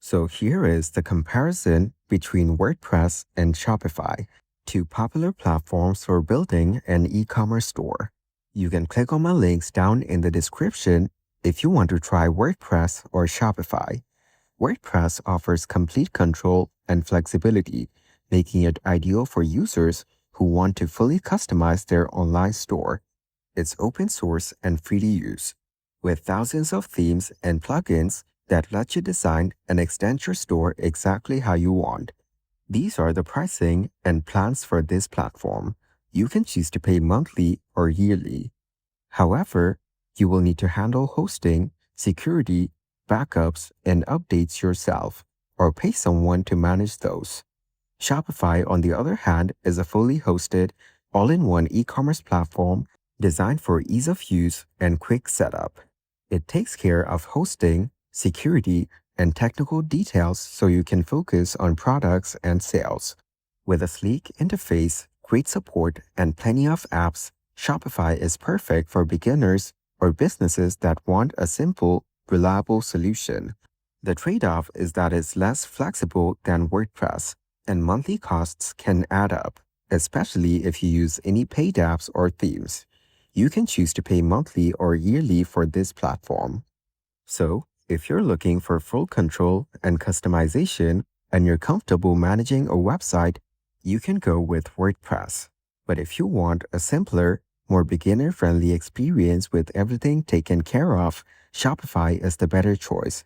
So here is the comparison between WordPress and Shopify, two popular platforms for building an e-commerce store. You can click on my links down in the description if you want to try WordPress or Shopify. WordPress offers complete control and flexibility, making it ideal for users who want to fully customize their online store. It's open source and free to use, with thousands of themes and plugins that let you design and extend your store exactly how you want. These are the pricing and plans for this platform. You can choose to pay monthly or yearly. However, you will need to handle hosting, security, backups, and updates yourself, or pay someone to manage those. Shopify, on the other hand, is a fully hosted, all-in-one e-commerce platform designed for ease of use and quick setup. It takes care of hosting, security, and technical details so you can focus on products and sales. With a sleek interface, great support, and plenty of apps, Shopify is perfect for beginners or businesses that want a simple, reliable solution. The trade-off is that it's less flexible than WordPress, and monthly costs can add up, especially if you use any paid apps or themes. You can choose to pay monthly or yearly for this platform. So, if you're looking for full control and customization and you're comfortable managing a website, you can go with WordPress. But if you want a simpler, more beginner-friendly experience with everything taken care of, Shopify is the better choice